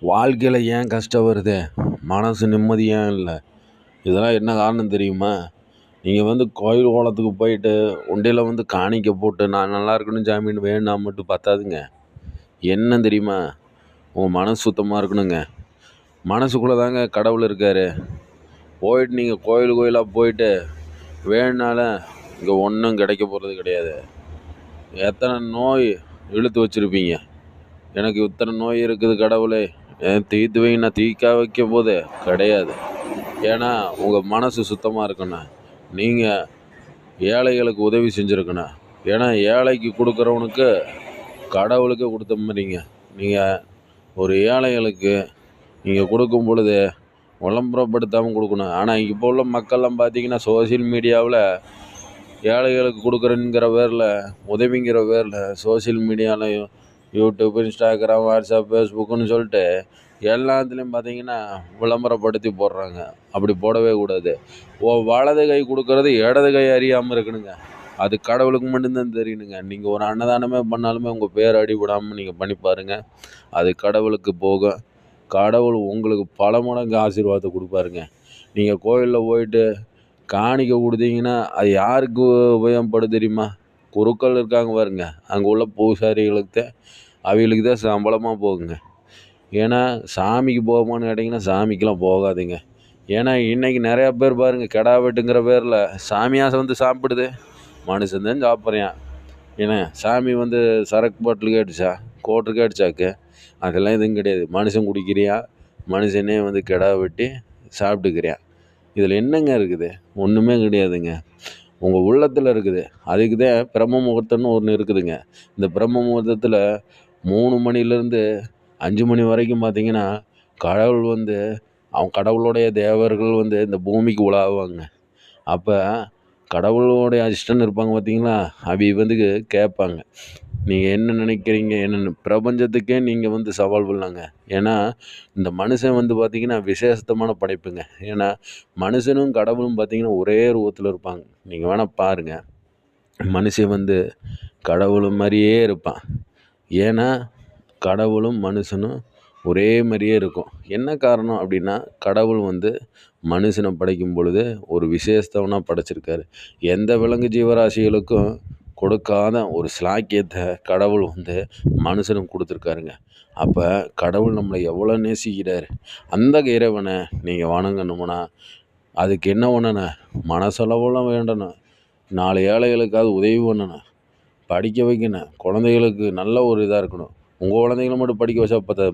வாழ்க்கையில் ஏன் கஷ்டம் வருது, மனசு நிம்மதி ஏன் இல்லை, இதெல்லாம் என்ன காரணம் தெரியுமா? நீங்கள் கோயில் குளத்துக்கு போயிட்டு உண்டியலில் காணிக்கை போட்டு நான் நல்லா இருக்கணும் சாமின்னு வேணுனா மட்டும் பத்தாதுங்க. என்ன தெரியுமா? உங்கள் மனசு சுத்தமாக இருக்கணுங்க. மனசுக்குள்ளே தாங்க கடவுள் இருக்கார். போயிட்டு நீங்கள் கோயிலாக போயிட்டு வேணுனாலும் இங்கே ஒன்றும் கிடைக்க போகிறது கிடையாது. எத்தனை நோய் இழுத்து வச்சுருப்பீங்க. எனக்கு இத்தனை நோய் இருக்குது கடவுளே, தீர்த்து வைங்கன்னா தீர்க்க வைக்க போது கிடையாது. ஏன்னா உங்கள் மனசு சுத்தமாக இருக்கணும். நீங்கள் ஏழைகளுக்கு உதவி செஞ்சுருக்கணும். ஏன்னா ஏழைக்கு கொடுக்குறவனுக்கு கடவுளுக்கு கொடுத்த மாதிரிங்க. நீங்கள் ஒரு ஏழைகளுக்கு நீங்கள் கொடுக்கும் பொழுது விளம்பரப்படுத்தாமல் கொடுக்கணும். ஆனால் இப்போ உள்ள மக்கள்லாம் பார்த்தீங்கன்னா சோசியல் மீடியாவில் ஏழைகளுக்கு கொடுக்குறேங்கிற பேரில், உதவிங்கிற பேரில் சோசியல் மீடியாவில் யூடியூப், இன்ஸ்டாகிராம், வாட்ஸ்அப், ஃபேஸ்புக்குன்னு சொல்லிட்டு எல்லாத்துலேயும் பார்த்தீங்கன்னா விளம்பரப்படுத்தி போடுறாங்க. அப்படி போடவே கூடாது. வலது கை கொடுக்கறது இடது கை அறியாமல் இருக்கணுங்க. அது கடவுளுக்கு மட்டும்தான் தெரியணுங்க. நீங்கள் ஒரு அன்னதானமே பண்ணாலுமே உங்கள் பேர் அடிபடாமல் நீங்கள் பண்ணி பாருங்கள். அது கடவுளுக்கு போகும். கடவுள் உங்களுக்கு பல மடங்கு ஆசீர்வாதத்தை கொடுப்பாருங்க. நீங்கள் கோயிலில் போயிட்டு காணிக்கை கொடுத்தீங்கன்னா அது யாருக்கு உபயோகப்படும் தெரியுமா? குருக்கள் இருக்காங்க பாருங்க, அங்கே உள்ள பூசாரிகளுக்கு அவங்களுக்கு தான் சம்பளமாக போகுங்க. ஏன்னா சாமிக்கு போகுமான்னு கேட்டிங்கன்னா சாமிக்கெலாம் போகாதுங்க. ஏன்னா இன்றைக்கி நிறையா பேர் பாருங்கள், கெடா வெட்டுங்கிற பேரில் சாமியாக சாப்பிடுது, மனுஷன்தான் சாப்பிட்றேன். ஏன்னா சாமி சரக்கு பாட்டில் கேட்டுச்சா, கோட்டரு கேட்டுச்சாக்கு? அதெல்லாம் எதுவும் கிடையாது. மனுஷன் குடிக்கிறியா, மனுஷனே கெடா வெட்டி சாப்பிட்டுக்கிறியான். இதில் என்னங்க இருக்குது? ஒன்றுமே கிடையாதுங்க. உங்கள் உள்ளத்தில் இருக்குது. அதுக்கு தான் பிரம்ம முகூர்த்தம்னு ஒன்று இருக்குதுங்க. இந்த பிரம்ம முகூர்த்தத்தில் 3 மணிலேருந்து 5 மணி வரைக்கும் பார்த்தீங்கன்னா கடவுள் அவன் கடவுளுடைய தேவர்கள் இந்த பூமிக்கு உலாவுவாங்க. அப்போ கடவுளுடைய அசிஸ்டன்ட் இருப்பாங்க பார்த்தீங்களா, அவங்க கேட்பாங்க, நீங்கள் என்ன நினைக்கிறீங்க என்னென்னு. பிரபஞ்சத்துக்கே நீங்கள் சவால் பண்ணலாங்க. ஏன்னா இந்த மனுஷன் பார்த்திங்கன்னா விசேஷமான படைப்புங்க. ஏன்னா மனுஷனும் கடவுளும் பார்த்திங்கன்னா ஒரே ரூபத்தில் இருப்பாங்க. நீங்கள் வேணால் பாருங்கள், மனுஷன் கடவுள் மாதிரியே இருப்பான். ஏன்னா கடவுளும் மனுஷனும் ஒரே மாதிரியே இருக்கும். என்ன காரணம் அப்படின்னா, கடவுள் மனுஷனை படைக்கும் பொழுது ஒரு விசேஷத்தவனாக படைச்சிருக்காரு. எந்த விலங்கு ஜீவராசிகளுக்கும் கொடுக்காத ஒரு ஸ்லாக்கியத்தை கடவுள் மனுஷனுக்கு கொடுத்துருக்காருங்க. அப்போ கடவுள் நம்மளை எவ்வளோ நேசிக்கிறார். அந்த இறைவனை நீங்கள் வணங்கணும்னா அதுக்கு என்ன பண்ணணும்? மனசளவில் வேண்டணும். 4 ஏழைகளுக்காவது உதவி பண்ணணும், படிக்க வைக்கணும். குழந்தைகளுக்கு நல்ல ஒரு இதாக இருக்கணும். உங்கள் குழந்தைகளை மட்டும் படிக்க வச்சா பத்தாது.